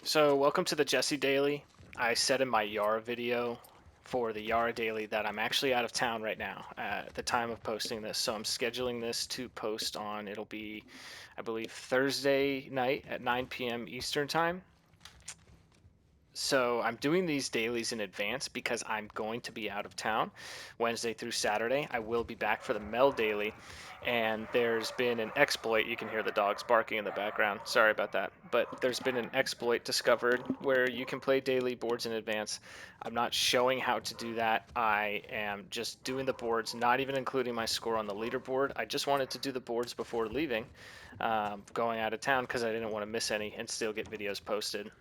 So welcome to the Jesse Daily. I said in my Yara video for the Yara Daily that I'm actually out of town right now at the time of posting this. So I'm scheduling this to post on, it'll be, I believe, Thursday night at 9 p.m. Eastern time. So I'm doing these dailies in advance because I'm going to be out of town Wednesday through Saturday. I will be back for the Mel Daily, and there's been an exploit. You can hear the dogs barking in the background. Sorry about that. But there's been an exploit discovered where you can play daily boards in advance. I'm not showing how to do that. I am just doing the boards, not even including my score on the leaderboard. I just wanted to do the boards before leaving, going out of town because I didn't want to miss any and still get videos posted.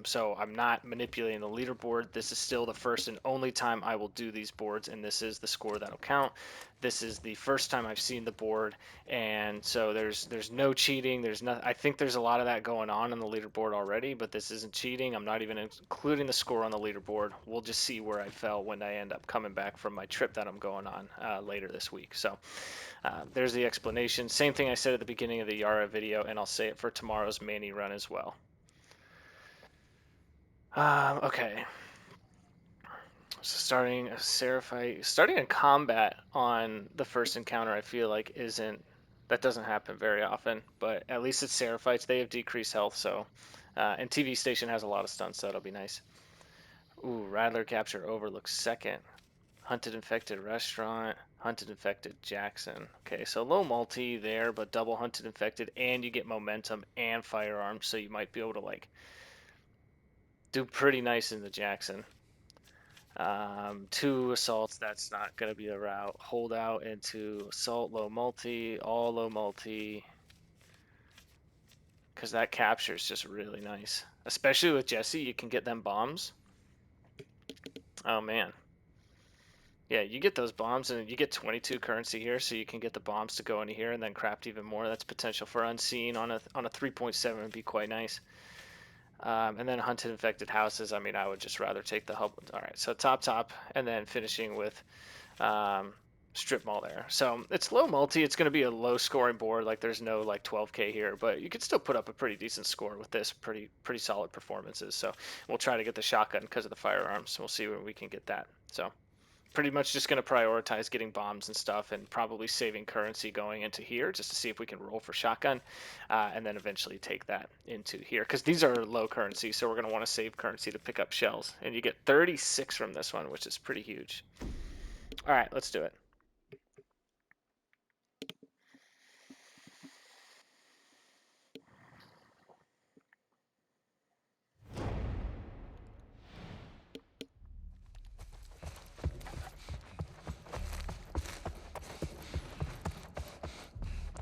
So I'm not manipulating the leaderboard. This is still the first and only time I will do these boards, and this is the score that'll count. This is the first time I've seen the board, and so there's no cheating. There's no. I think there's a lot of that going on the leaderboard already, but this isn't cheating. I'm not even including the score on the leaderboard. We'll just see where I fell when I end up coming back from my trip that I'm going on later this week. So there's the explanation. Same thing I said at the beginning of the Yara video, and I'll say it for tomorrow's Manny run as well. Okay. So starting a combat on the first encounter, I feel like that doesn't happen very often. But at least it's Seraphites. They have decreased health, so and TV station has a lot of stunts, so that'll be nice. Ooh, Rattler capture Overlook second. Hunted infected restaurant. Hunted infected Jackson. Okay, so low multi there, but double hunted infected, and you get momentum and firearms, so you might be able to like do pretty nice in the Jackson. Two assaults, that's not going to be a route. Hold out into assault, low multi, all low multi. Because that capture is just really nice. Especially with Jesse, you can get them bombs. Oh, man. Yeah, you get those bombs, and you get 22 currency here, so you can get the bombs to go into here and then craft even more. That's potential for unseen on a 3.7 would be quite nice. And then hunted infected houses. I mean, I would just rather take the hub. All right, so top, and then finishing with strip mall there. So it's low multi. It's going to be a low scoring board. Like there's no like 12K here, but you could still put up a pretty decent score with this. Pretty solid performances. So we'll try to get the shotgun because of the firearms. We'll see when we can get that. So pretty much just going to prioritize getting bombs and stuff, and probably saving currency going into here just to see if we can roll for shotgun, and then eventually take that into here because these are low currency, so we're going to want to save currency to pick up shells, and you get 36 from this one, which is pretty huge. All right, let's do it.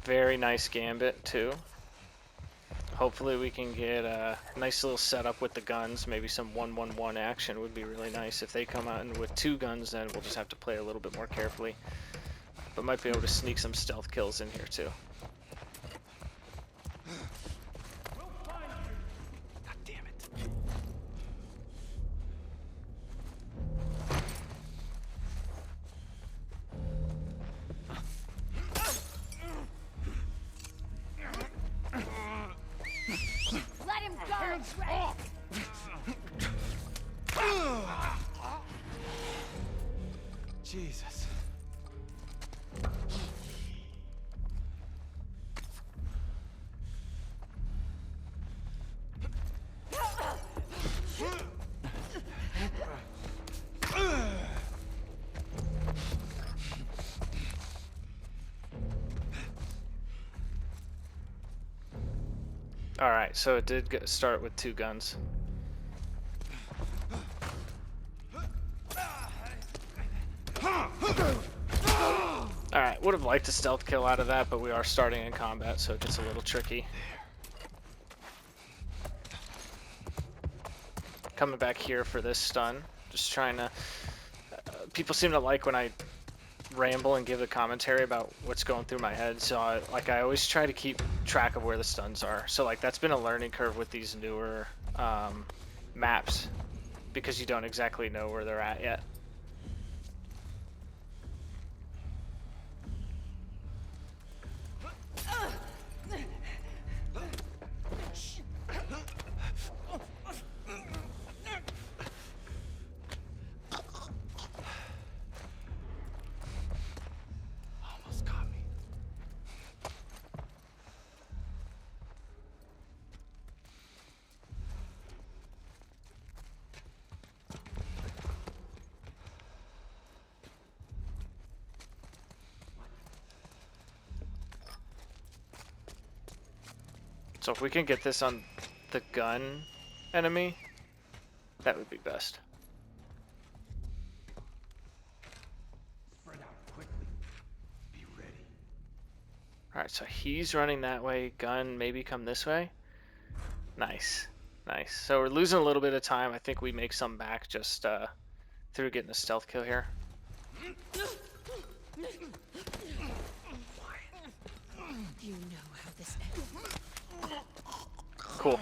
Very nice gambit too. Hopefully we can get a nice little setup with the guns. Maybe some 1-1-1 action would be really nice. If they come out with two guns, then we'll just have to play a little bit more carefully. But might be able to sneak some stealth kills in here too. God damn it. Let him go! Jesus. Alright, so it did start with two guns. Alright, would have liked a stealth kill out of that, but we are starting in combat, so it gets a little tricky. Coming back here for this stun. Just trying to... people seem to like when I ramble and give a commentary about what's going through my head, so I always try to keep track of where the stuns are. So like that's been a learning curve with these newer maps, because you don't exactly know where they're at yet. So if we can get this on the gun enemy, that would be best. Spread out quickly. Be ready. Alright, so he's running that way. Gun maybe come this way. Nice. Nice. So we're losing a little bit of time. I think we make some back just through getting a stealth kill here. You know how this ends. Cool.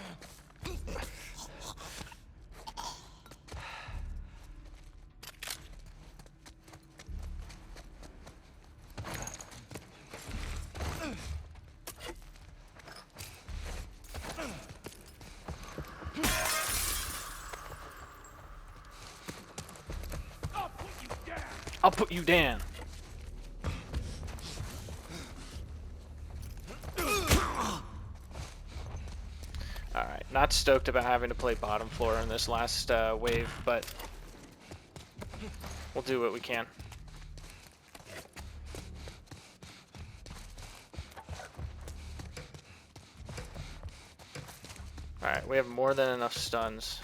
I'll put you down. Alright, not stoked about having to play bottom floor in this last wave, but we'll do what we can. Alright, we have more than enough stuns.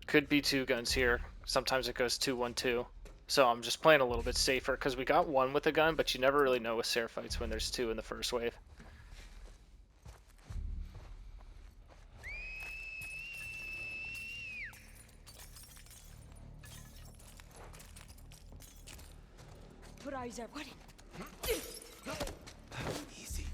Could be two guns here. Sometimes it goes 2-1-2. So I'm just playing a little bit safer because we got one with a gun, but you never really know with Sarah fights when there's two in the first wave. Put eyes out. What? Easy.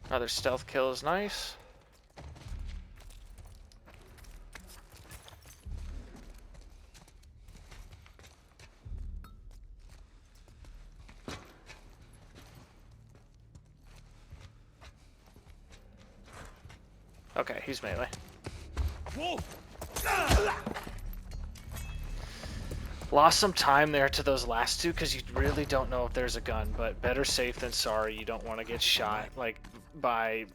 Another stealth kill is nice. Okay, he's melee. Whoa. Lost some time there to those last two because you really don't know if there's a gun, but better safe than sorry. You don't want to get shot like by...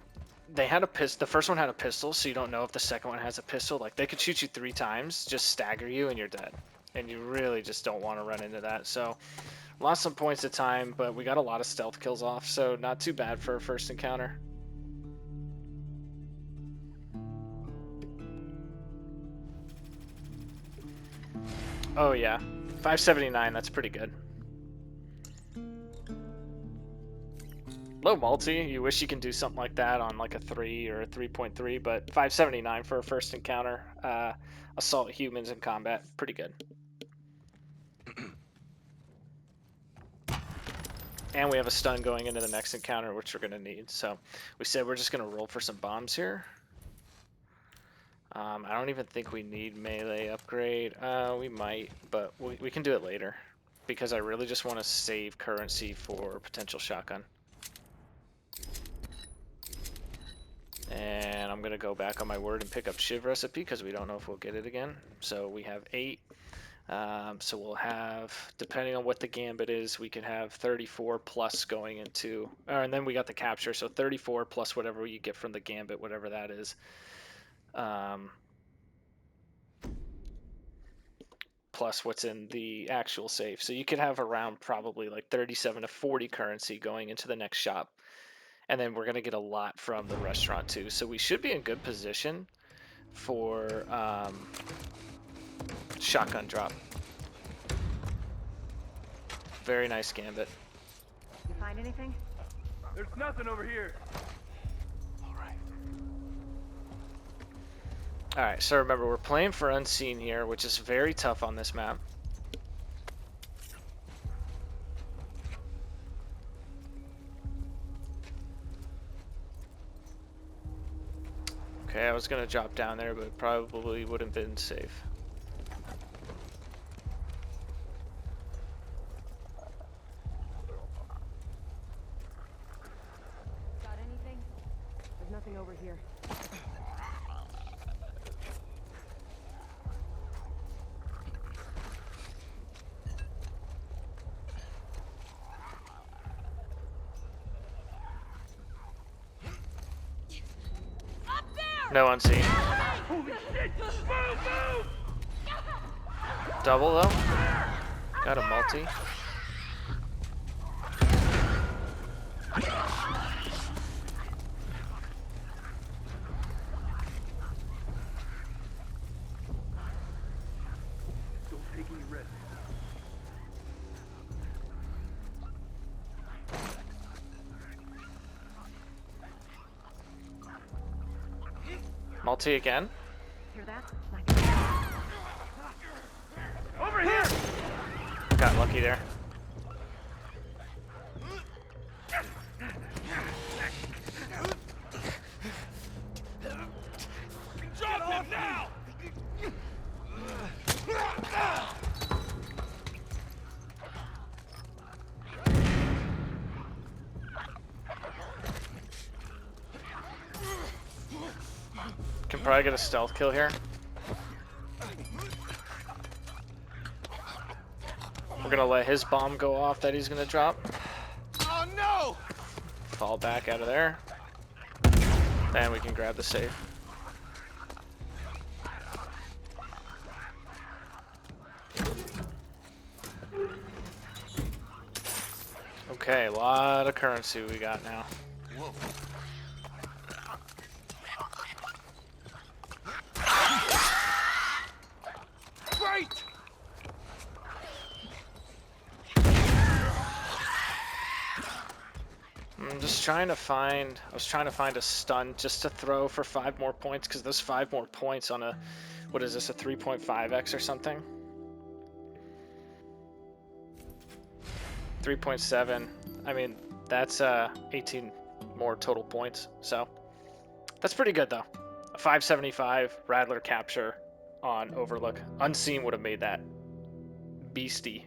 They had a pistol. The first one had a pistol, so you don't know if the second one has a pistol. Like, they could shoot you 3 times, just stagger you, and you're dead. And you really just don't want to run into that. So, lost some points of time, but we got a lot of stealth kills off, so not too bad for a first encounter. Oh yeah, 579, that's pretty good. Low multi, you wish you can do something like that on like a 3 or a 3.3, but 579 for a first encounter. Assault humans in combat, pretty good. And we have a stun going into the next encounter, which we're going to need. So we said we're just going to roll for some bombs here. I don't even think we need melee upgrade. We might, but we can do it later. Because I really just want to save currency for potential shotgun. And I'm going to go back on my word and pick up Shiv recipe because we don't know if we'll get it again. So we have 8. So we'll have, depending on what the gambit is, we can have 34 plus going into, and then we got the capture, so 34 plus whatever you get from the gambit, whatever that is. Plus what's in the actual safe. So you could have around probably like 37 to 40 currency going into the next shop. And then we're going to get a lot from the restaurant too. So we should be in good position for shotgun drop. Very nice gambit. You find anything? There's nothing over here. All right. Alright, so remember, we're playing for unseen here, which is very tough on this map. Okay, I was gonna drop down there, but probably wouldn't have been safe. Got anything? There's nothing over here. No unseen. Holy shit! Move, move! Double though. Got a multi. Don't take any risks. Multi again. Hear that? Over here! Got lucky there. Drop him now! Can probably get a stealth kill here. We're gonna let his bomb go off that he's gonna drop. Oh no! Fall back out of there. Then we can grab the safe. Okay, a lot of currency we got now. Great! I'm just trying to find. I was trying to find a stun just to throw for 5 more points, because there's 5 more points on a. What is this? A 3.5x or something? 3.7. I mean, that's 18 more total points. So that's pretty good though. A 575 Rattler capture on Overlook. Unseen would have made that beastie.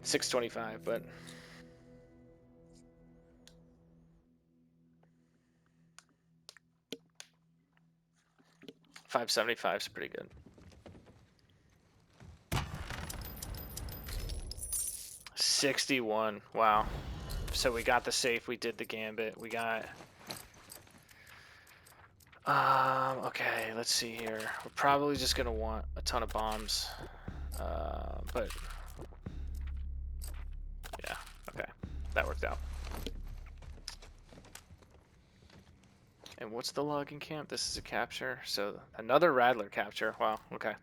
625, but. 575 is pretty good. 61. Wow. So we got the safe. We did the gambit. We got. Okay. Let's see here. We're probably just gonna want a ton of bombs. But. Yeah. Okay. That worked out. And what's the logging camp? This is a capture. So another Rattler capture. Wow. Okay.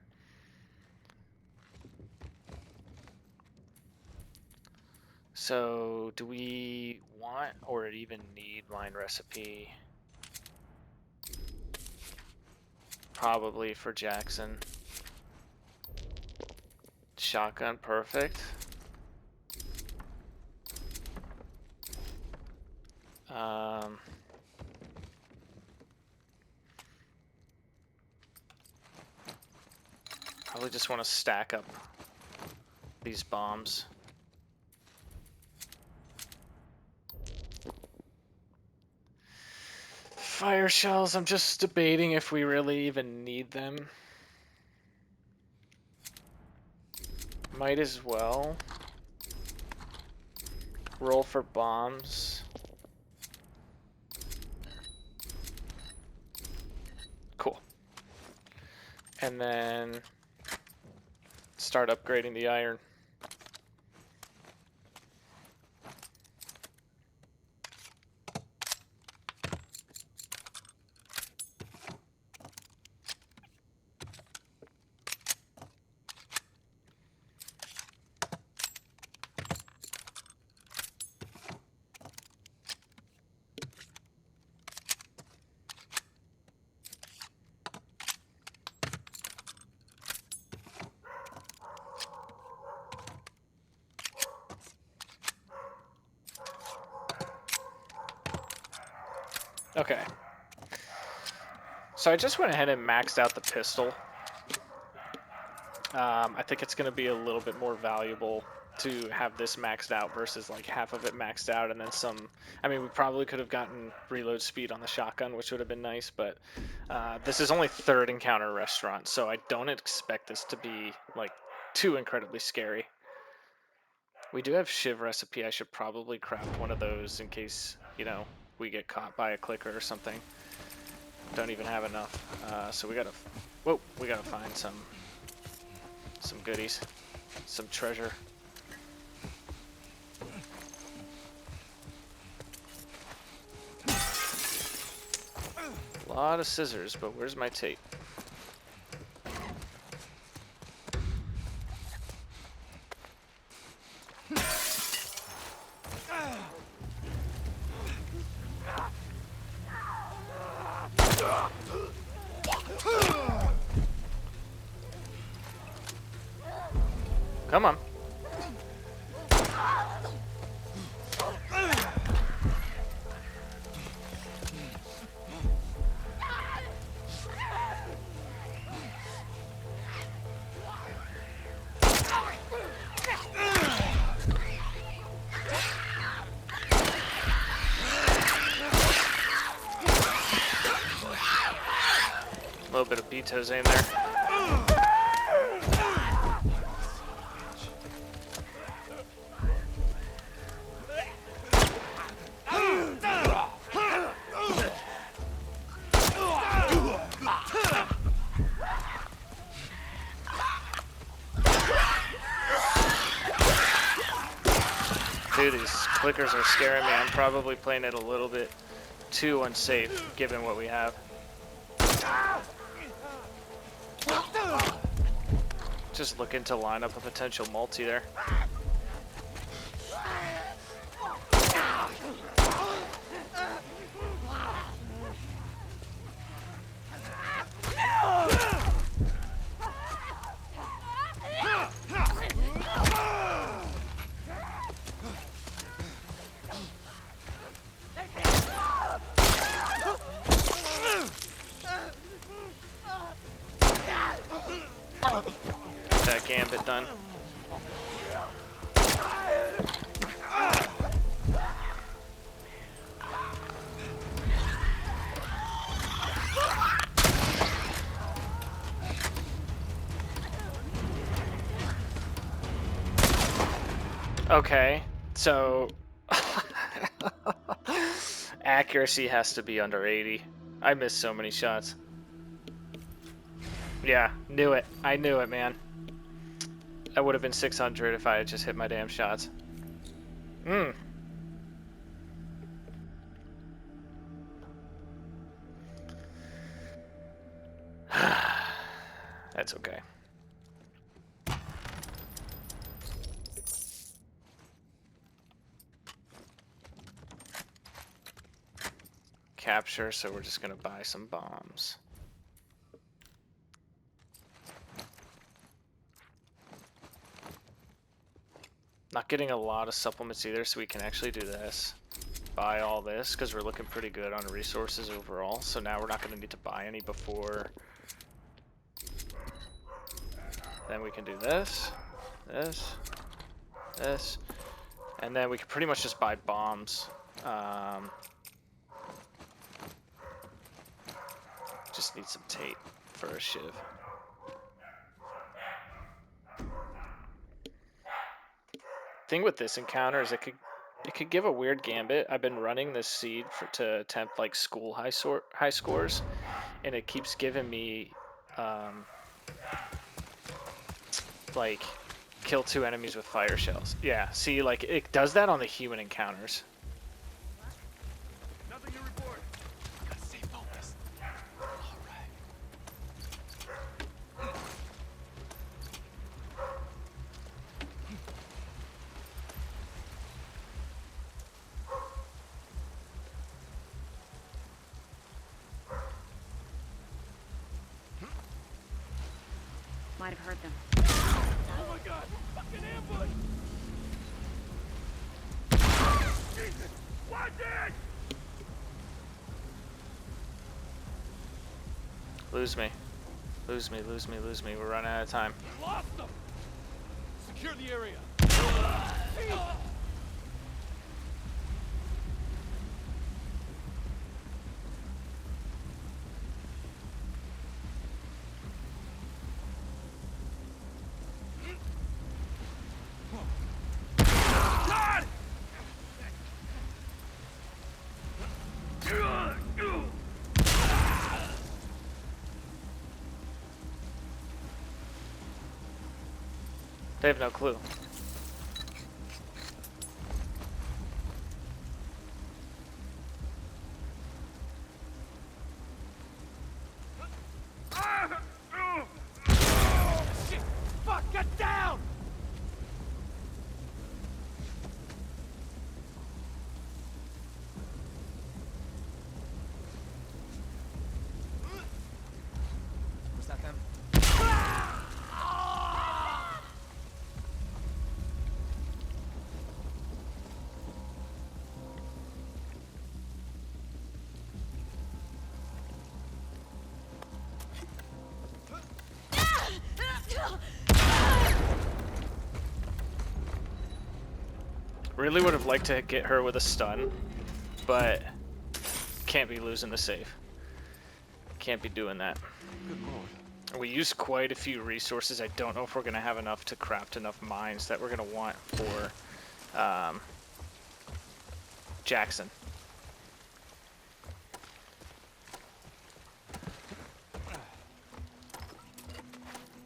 So do we want or even need line recipe? Probably for Jackson. Shotgun, perfect. Probably just want to stack up these bombs. Fire shells, I'm just debating if we really even need them. Might as well. Roll for bombs. Cool. And then start upgrading the iron. Okay. So I just went ahead and maxed out the pistol. I think it's going to be a little bit more valuable to have this maxed out versus like half of it maxed out and then some. I mean, we probably could have gotten reload speed on the shotgun, which would have been nice, but this is only third encounter restaurant, so I don't expect this to be like too incredibly scary. We do have Shiv recipe. I should probably craft one of those in case, you know, we get caught by a clicker or something. Don't even have enough, so we gotta. Whoa, we gotta find some goodies, some treasure. A lot of scissors, but where's my tape? Come on. A little bit of Beto's aim there. Dude, these clickers are scaring me. I'm probably playing it a little bit too unsafe given what we have. Just looking to line up a potential multi there. Get that gambit done. Okay, so accuracy has to be under 80. I missed so many shots. Yeah, knew it. I knew it, man. That would have been 600 if I had just hit my damn shots. That's okay. Capture, so we're just gonna buy some bombs. Not getting a lot of supplements either, so we can actually do this. Buy all this, because we're looking pretty good on resources overall, so now we're not going to need to buy any before. Then we can do this, this, this, and then we can pretty much just buy bombs. Just need some tape for a shiv. Thing with this encounter is it could give a weird gambit. I've been running this seed to attempt like school high scores, and it keeps giving me like kill 2 enemies with fire shells. Yeah, see, like it does that on the human encounters. Nothing to report. Gotta stay focused. All right. Might have heard them. Oh my god! Fucking ambush! Jesus! Watch it! Lose me. Lose me, lose me, lose me. We're running out of time. Lost them! Secure the area. God! They have no clue. Shit! Fuck! Get down! Was that them? Really would have liked to get her with a stun, but can't be losing the save. Can't be doing that. Good lord. We used quite a few resources. I don't know if we're going to have enough to craft enough mines that we're going to want for Jackson.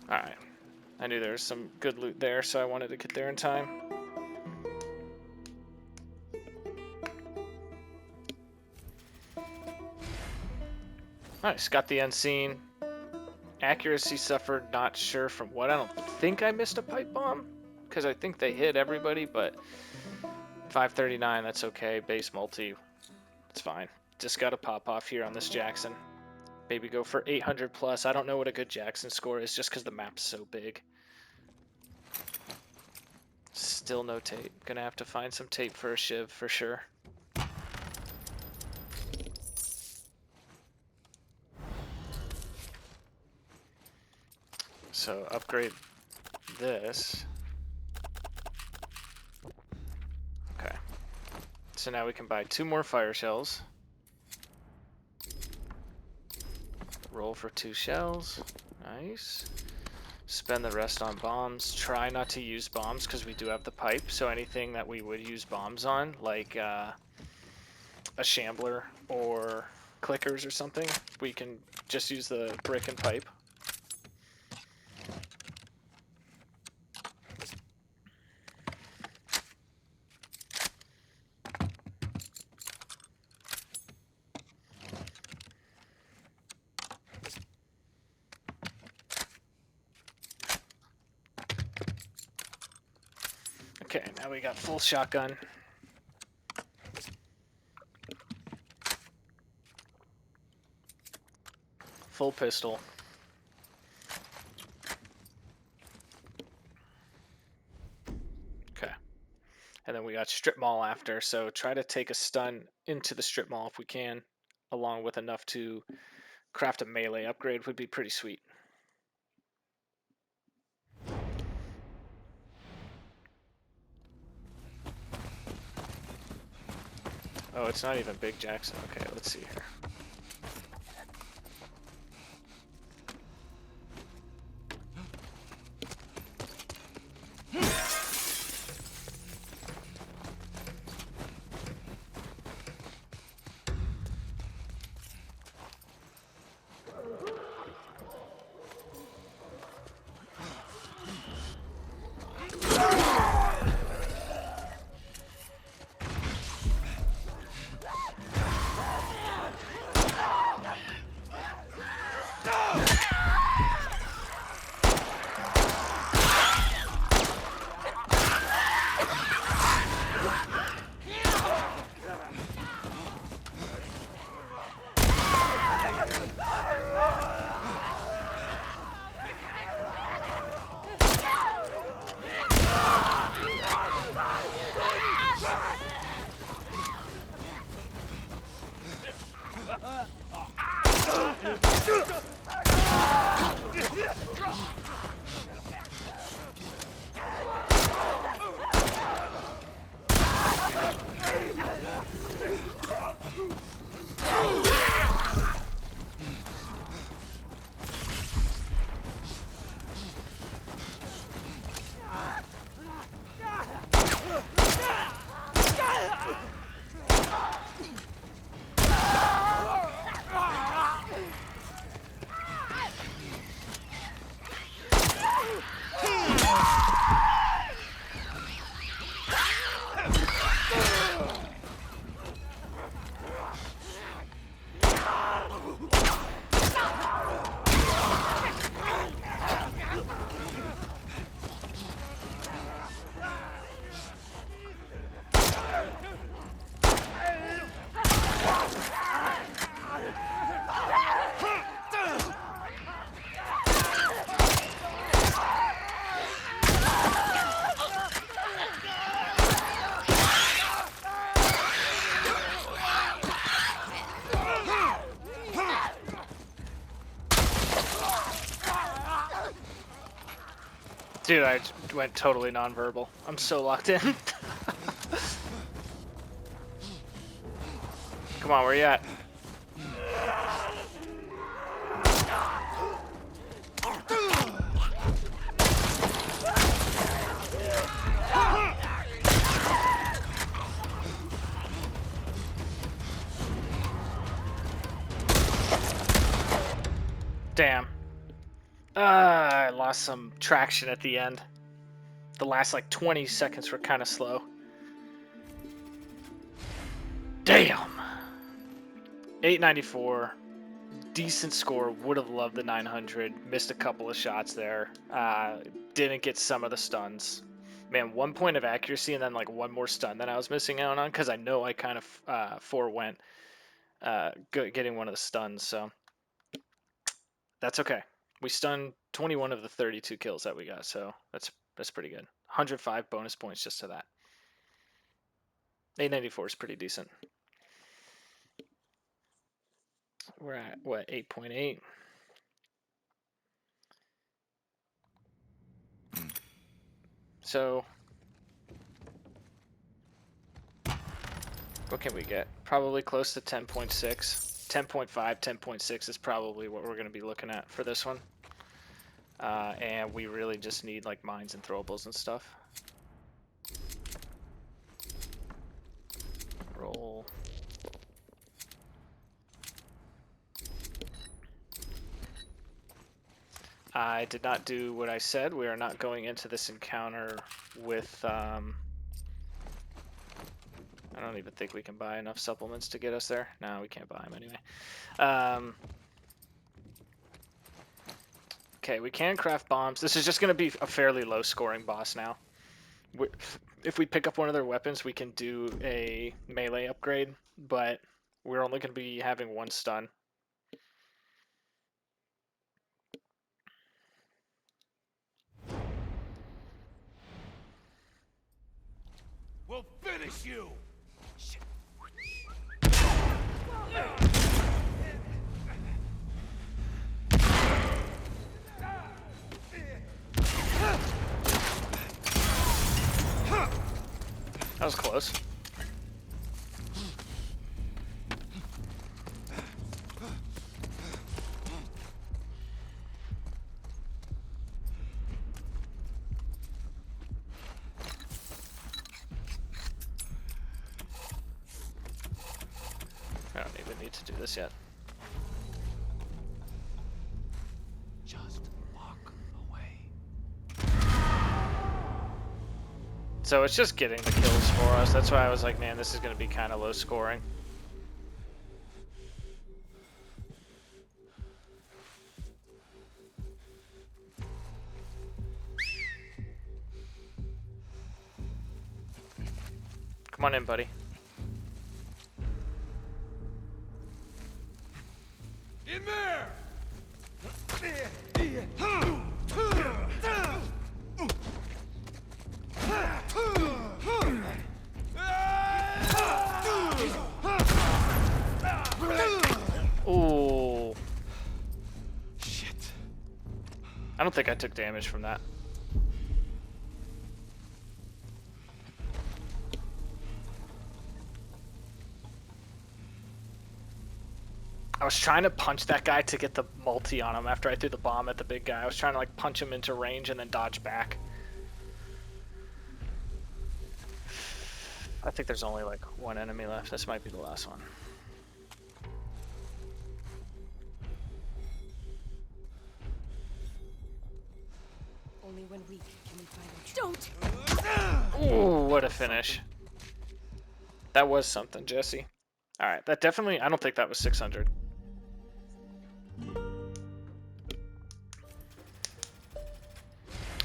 Alright. I knew there was some good loot there, so I wanted to get there in time. Nice, got the unseen. Accuracy suffered, not sure from what. I don't think I missed a pipe bomb, because I think they hit everybody, but 539, that's okay. Base multi, it's fine. Just got to pop off here on this Jackson. Maybe go for 800 plus. I don't know what a good Jackson score is, just because the map's so big. Still no tape. Gonna have to find some tape for a shiv for sure. So upgrade this. Okay. So now we can buy 2 more fire shells. Roll for 2 shells. Nice. Spend the rest on bombs. Try not to use bombs because we do have the pipe. So anything that we would use bombs on, like a shambler or clickers or something, we can just use the brick and pipe. Okay, now we got full shotgun. Full pistol. Okay. And then we got strip mall after, so try to take a stun into the strip mall if we can, along with enough to craft a melee upgrade would be pretty sweet. Oh, it's not even Big Jackson. Okay, let's see here. Dude, I went totally nonverbal. I'm so locked in. Come on, where you at? Damn. I lost some traction at the end. The last like 20 seconds were kind of slow. Damn. 894. Decent score. Would have loved the 900. Missed a couple of shots there. Didn't get some of the stuns. Man, 1 point of accuracy and then like one more stun that I was missing out on because I know I kind of forewent getting one of the stuns. So that's okay. We stunned 21 of the 32 kills that we got, so that's pretty good. 105 bonus points just to that. 894 is pretty decent. We're at what, 8.8? So what can we get? Probably close to 10.6. 10.5, 10.6 is probably what we're going to be looking at for this one. And we really just need like mines and throwables and stuff. Roll. I did not do what I said. We are not going into this encounter with... I don't even think we can buy enough supplements to get us there. No, we can't buy them anyway. Okay, we can craft bombs. This is just going to be a fairly low-scoring boss now. If we pick up one of their weapons, we can do a melee upgrade, but we're only going to be having one stun. We'll finish you! That was close. I don't even need to do this yet. Just walk away. So it's just getting the kills for us. That's why I was like, man, this is going to be kind of low scoring. Come on in, buddy. In there! Ooh. Shit. I don't think I took damage from that. I was trying to punch that guy to get the multi on him after I threw the bomb at the big guy. I was trying to like punch him into range and then dodge back. I think there's only like one enemy left. This might be the last one. Only when weak can we find Don't! Ooh, what a finish. That was something, Jesse. Alright, that definitely... I don't think that was 600.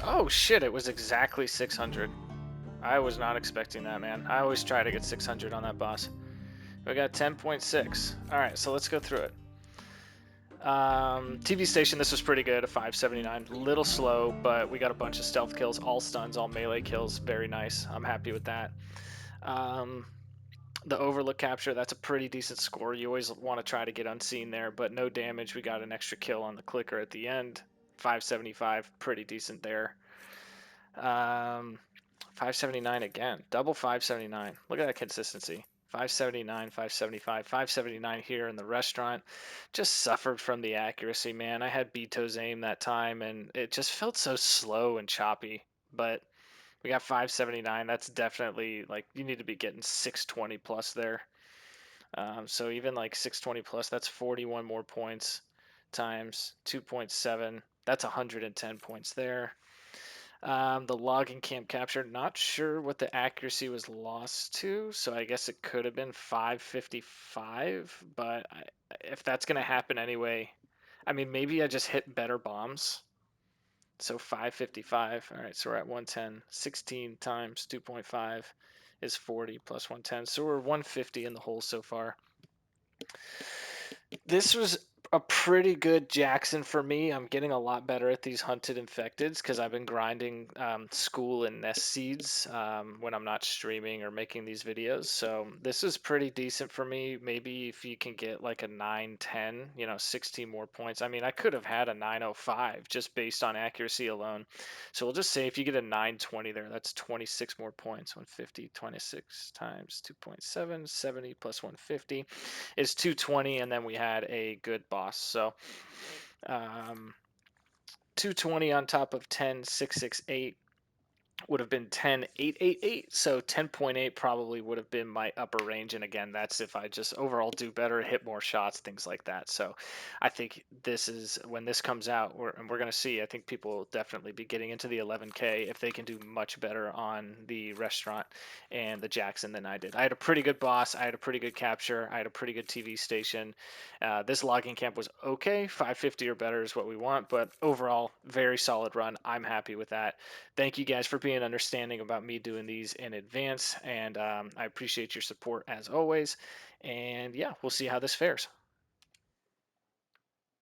Oh shit, it was exactly 600. I was not expecting that, man. I always try to get 600 on that boss. We got 10.6. Alright, so let's go through it. TV station, this was pretty good, a 579. Little slow, but we got a bunch of stealth kills, all stuns, all melee kills. Very nice. I'm happy with that. The overlook capture, that's a pretty decent score. You always want to try to get unseen there, but no damage. We got an extra kill on the clicker at the end. 575, pretty decent there. Um, 579 again. Double 579. Look at that consistency. 579, 575, 579 here in the restaurant. Just suffered from the accuracy, man. I had Beto's aim that time, and it just felt so slow and choppy. But we got 579. That's definitely like you need to be getting 620 plus there. So even like 620 plus, that's 41 more points times 2.7. That's 110 points there. The logging camp capture, not sure what the accuracy was lost to, so I guess it could have been 555, but if that's going to happen anyway, I mean, maybe I just hit better bombs. So 555. All right, so we're at 110. 16 times 2.5 is 40 plus 110. So we're 150 in the hole so far. This was a pretty good Jackson for me. I'm getting a lot better at these hunted infecteds because I've been grinding school and nest seeds when I'm not streaming or making these videos. So this is pretty decent for me. Maybe if you can get like a 910, 16 more points. I mean, I could have had a 905 just based on accuracy alone. So we'll just say if you get a 920 there, that's 26 more points. 150, 26 times 2.7, 70 plus 150 is 220, and then we had a good boss. So 220 on top of 10,668 would have been 10,888. So 10.8 probably would have been my upper range. And again, that's if I just overall do better, hit more shots, things like that. So I think this is when this comes out, and we're going to see. I think people will definitely be getting into the 11K if they can do much better on the restaurant and the Jackson than I did. I had a pretty good boss. I had a pretty good capture. I had a pretty good TV station. This logging camp was okay. 550 or better is what we want. But overall, very solid run. I'm happy with that. Thank you guys for being understanding about me doing these in advance. And I appreciate your support as always. And yeah, we'll see how this fares.